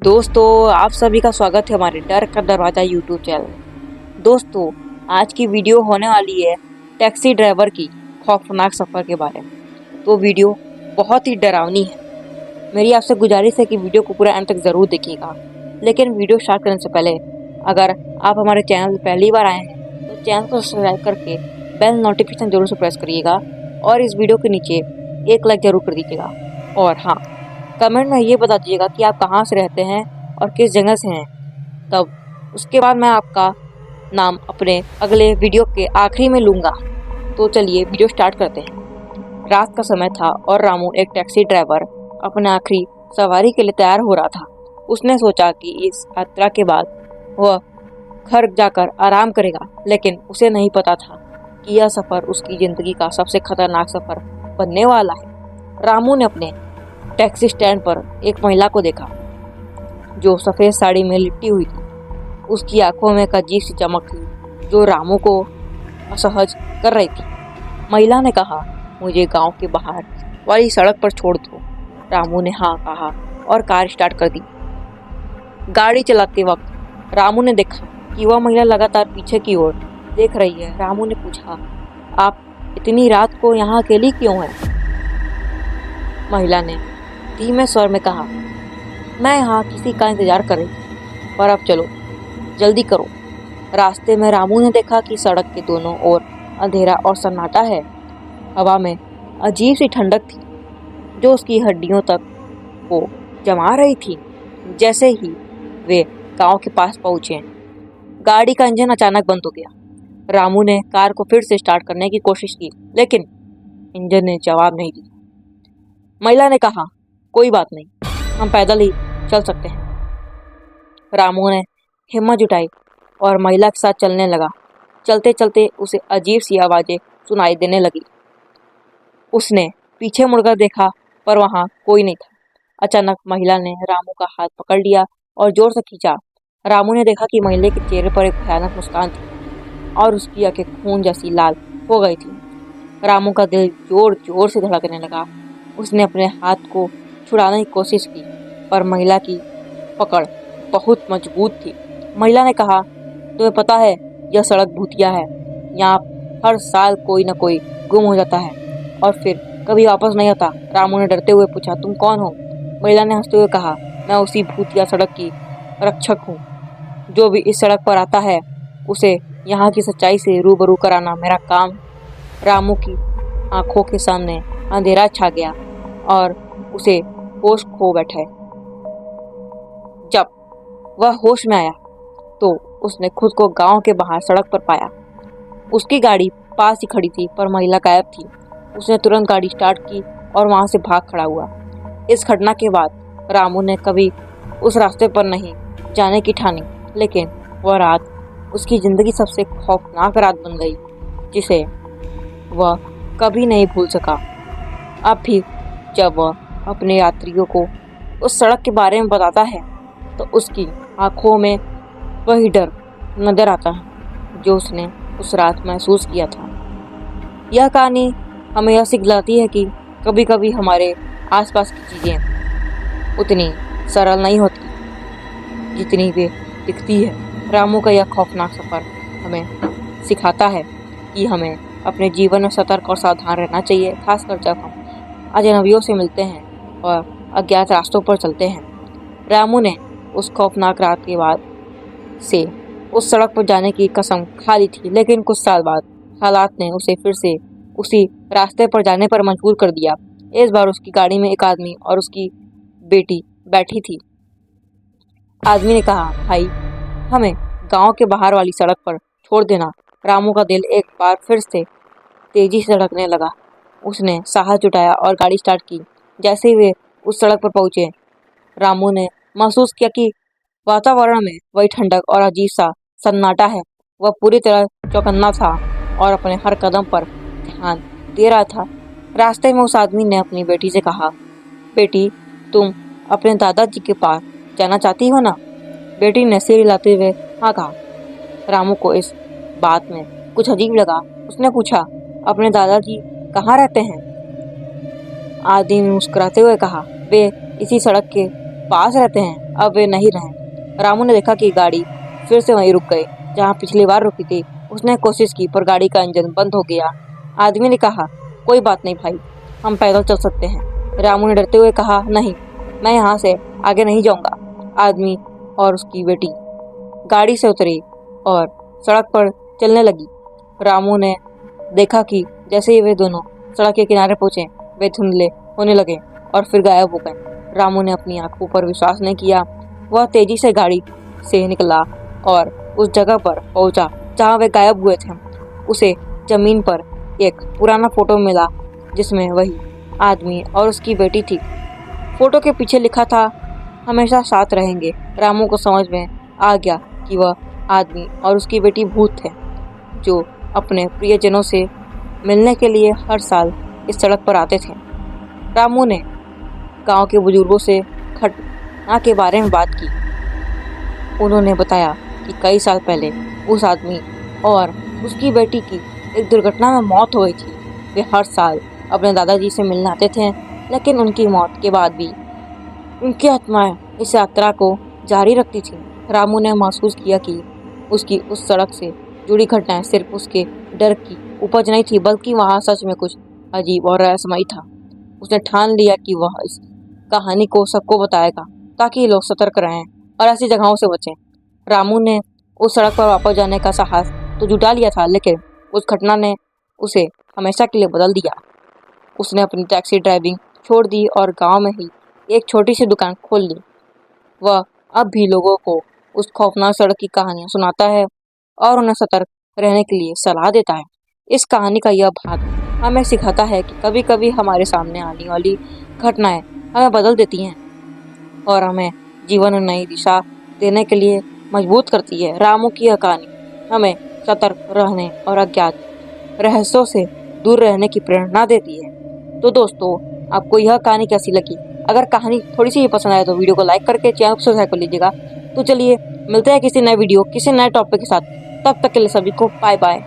दोस्तों, आप सभी का स्वागत है हमारे डर का दरवाज़ा यूट्यूब चैनल। दोस्तों, आज की वीडियो होने वाली है टैक्सी ड्राइवर की खौफनाक सफ़र के बारे में। तो वीडियो बहुत ही डरावनी है। मेरी आपसे गुजारिश है कि वीडियो को पूरा अंत तक ज़रूर देखिएगा। लेकिन वीडियो स्टार्ट करने से पहले अगर आप हमारे चैनल पर पहली बार आए हैं तो चैनल को सब्सक्राइब करके बेल नोटिफिकेशन जरूर से प्रेस करिएगा और इस वीडियो के नीचे एक लाइक ज़रूर कर दीजिएगा। और हाँ, कमेंट में ये बता दीजिएगा कि आप कहाँ से रहते हैं और किस जगह से हैं। तब उसके बाद मैं आपका नाम अपने अगले वीडियो के आखिरी में लूँगा। तो चलिए वीडियो स्टार्ट करते हैं। रात का समय था और रामू एक टैक्सी ड्राइवर अपने आखिरी सवारी के लिए तैयार हो रहा था। उसने सोचा कि इस यात्रा के बाद वह घर जाकर आराम करेगा, लेकिन उसे नहीं पता था कि यह सफ़र उसकी ज़िंदगी का सबसे खतरनाक सफ़र बनने वाला है। रामू ने अपने टैक्सी स्टैंड पर एक महिला को देखा जो सफ़ेद साड़ी में लिपटी हुई थी। उसकी आंखों में एक अजीब सी चमक थी जो रामू को असहज कर रही थी। महिला ने कहा, मुझे गांव के बाहर वाली सड़क पर छोड़ दो। रामू ने हाँ कहा और कार स्टार्ट कर दी। गाड़ी चलाते वक्त रामू ने देखा कि वह महिला लगातार पीछे की ओर देख रही है। रामू ने पूछा, आप इतनी रात को यहाँ अकेली क्यों हैं? महिला ने धीमे स्वर में कहा, मैं यहाँ किसी का इंतजार कर रही थी, पर अब चलो जल्दी करो। रास्ते में रामू ने देखा कि सड़क के दोनों ओर अंधेरा और सन्नाटा है। हवा में अजीब सी ठंडक थी जो उसकी हड्डियों तक को जमा रही थी। जैसे ही वे गांव के पास पहुंचे, गाड़ी का इंजन अचानक बंद हो गया। रामू ने कार को फिर से स्टार्ट करने की कोशिश की, लेकिन इंजन ने जवाब नहीं दिया। महिला ने कहा, कोई बात नहीं, हम पैदल ही चल सकते हैं। रामू ने हिम्मत जुटाई और महिला के साथ चलने लगा। चलते चलते उसे अजीब सी आवाज़ें सुनाई देने लगी। उसने पीछे मुड़कर देखा, पर वहाँ कोई नहीं था। अचानक महिला ने रामू का हाथ पकड़ लिया और जोर से खींचा। रामू ने देखा कि महिला के चेहरे पर एक भयानक मुस्कान थी और उसकी आंखें खून जैसी लाल हो गई थी। रामू का दिल जोर जोर से धड़कने लगा। उसने अपने हाथ को छुड़ाने की कोशिश की, पर महिला की पकड़ बहुत मजबूत थी। महिला ने कहा, तुम्हें पता है यह सड़क भूतिया है। यहाँ हर साल कोई न कोई गुम हो जाता है और फिर कभी वापस नहीं आता। रामू ने डरते हुए पूछा, तुम कौन हो? महिला ने हंसते हुए कहा, मैं उसी भूतिया सड़क की रक्षक हूँ। जो भी इस सड़क पर आता है उसे यहाँ की सच्चाई से रूबरू कराना मेरा काम है। रामू की आंखों के सामने अंधेरा छा गया और उसे होश खो बैठे। जब वह होश में आया तो उसने खुद को गांव के बाहर सड़क पर पाया। उसकी गाड़ी पास ही खड़ी थी, पर महिला गायब थी। उसने तुरंत गाड़ी स्टार्ट की और वहां से भाग खड़ा हुआ। इस घटना के बाद रामू ने कभी उस रास्ते पर नहीं जाने की ठानी, लेकिन वह रात उसकी ज़िंदगी सबसे खौफनाक रात बन गई, जिसे वह कभी नहीं भूल सका। अब भी जब वह अपने यात्रियों को उस सड़क के बारे में बताता है तो उसकी आंखों में वही डर नजर आता है जो उसने उस रात महसूस किया था। यह कहानी हमें यह सिखलाती है कि कभी कभी हमारे आसपास की चीज़ें उतनी सरल नहीं होती जितनी वे दिखती है। रामू का यह खौफनाक सफ़र हमें सिखाता है कि हमें अपने जीवन में सतर्क और सावधान रहना चाहिए, खासकर जब हम अजनबियों से मिलते हैं और अज्ञात रास्तों पर चलते हैं। रामू ने उस खौफनाक रात के बाद से उस सड़क पर जाने की कसम खा ली थी, लेकिन कुछ साल बाद हालात ने उसे फिर से उसी रास्ते पर जाने पर मजबूर कर दिया। इस बार उसकी गाड़ी में एक आदमी और उसकी बेटी बैठी थी। आदमी ने कहा, भाई, हमें गांव के बाहर वाली सड़क पर छोड़ देना। रामू का दिल एक बार फिर से तेजी से धड़कने लगा। उसने साहस जुटाया और गाड़ी स्टार्ट की। जैसे ही वे उस सड़क पर पहुंचे, रामू ने महसूस किया कि वातावरण में वही ठंडक और अजीब सा सन्नाटा है। वह पूरी तरह चौकन्ना था और अपने हर कदम पर ध्यान दे रहा था। रास्ते में उस आदमी ने अपनी बेटी से कहा, बेटी, तुम अपने दादाजी के पास जाना चाहती हो ना? बेटी ने सिर हिलाते हुए हाँ कहा। रामू को इस बात में कुछ अजीब लगा। उसने पूछा, अपने दादाजी कहाँ रहते हैं? आदमी ने मुस्कुराते हुए कहा, वे इसी सड़क के पास रहते हैं। अब वे नहीं रहे। रामू ने देखा कि गाड़ी फिर से वहीं रुक गई जहाँ पिछली बार रुकी थी। उसने कोशिश की पर गाड़ी का इंजन बंद हो गया। आदमी ने कहा, कोई बात नहीं भाई, हम पैदल चल सकते हैं। रामू ने डरते हुए कहा, नहीं, मैं यहाँ से आगे नहीं जाऊँगा। आदमी और उसकी बेटी गाड़ी से उतरी और सड़क पर चलने लगी। रामू ने देखा कि जैसे ही वे दोनों सड़क के किनारे पहुंचे, वे धुंधले होने लगे और फिर गायब हो गए। रामू ने अपनी आंखों पर विश्वास नहीं किया। वह तेजी से गाड़ी से निकला और उस जगह पर पहुंचा जहां वे गायब हुए थे। उसे जमीन पर एक पुराना फोटो मिला जिसमें वही आदमी और उसकी बेटी थी। फोटो के पीछे लिखा था, हमेशा साथ रहेंगे। रामू को समझ में आ गया कि वह आदमी और उसकी बेटी भूत थे जो अपने प्रियजनों से मिलने के लिए हर साल इस सड़क पर आते थे। रामू ने गांव के बुजुर्गों से घटना के बारे में बात की। उन्होंने बताया कि कई साल पहले उस आदमी और उसकी बेटी की एक दुर्घटना में मौत हो गई थी। वे हर साल अपने दादाजी से मिलने आते थे, लेकिन उनकी मौत के बाद भी उनकी आत्माएं इस यात्रा को जारी रखती थी। रामू ने महसूस किया कि उसकी उस सड़क से जुड़ी घटनाएं सिर्फ उसके डर की उपज नहीं थी, बल्कि वहाँ सच में कुछ अजीब और रहस्यमयी था। उसने ठान लिया कि वह इस कहानी को सबको बताएगा ताकि लोग सतर्क रहें और ऐसी जगहों से बचें। रामू ने उस सड़क पर वापस जाने का साहस तो जुटा लिया था, लेकिन उस घटना ने उसे हमेशा के लिए बदल दिया। उसने अपनी टैक्सी ड्राइविंग छोड़ दी और गांव में ही एक छोटी सी दुकान खोल ली। वह अब भी लोगों को उस खौफनाक सड़क की कहानियां सुनाता है और उन्हें सतर्क रहने के लिए सलाह देता है। इस कहानी का यह भाग हमें सिखाता है कि कभी कभी हमारे सामने आने वाली घटनाएं हमें बदल देती हैं और हमें जीवन में नई दिशा देने के लिए मजबूत करती है। रामू की यह कहानी हमें सतर्क रहने और अज्ञात रहस्यों से दूर रहने की प्रेरणा देती है। तो दोस्तों, आपको यह कहानी कैसी लगी? अगर कहानी थोड़ी सी भी पसंद आए तो वीडियो को लाइक करके चैनल को सब्सक्राइब कर लीजिएगा। तो चलिए मिलते हैं किसी नए वीडियो किसी नए टॉपिक के साथ। तब तक के लिए सभी को बाय बाय।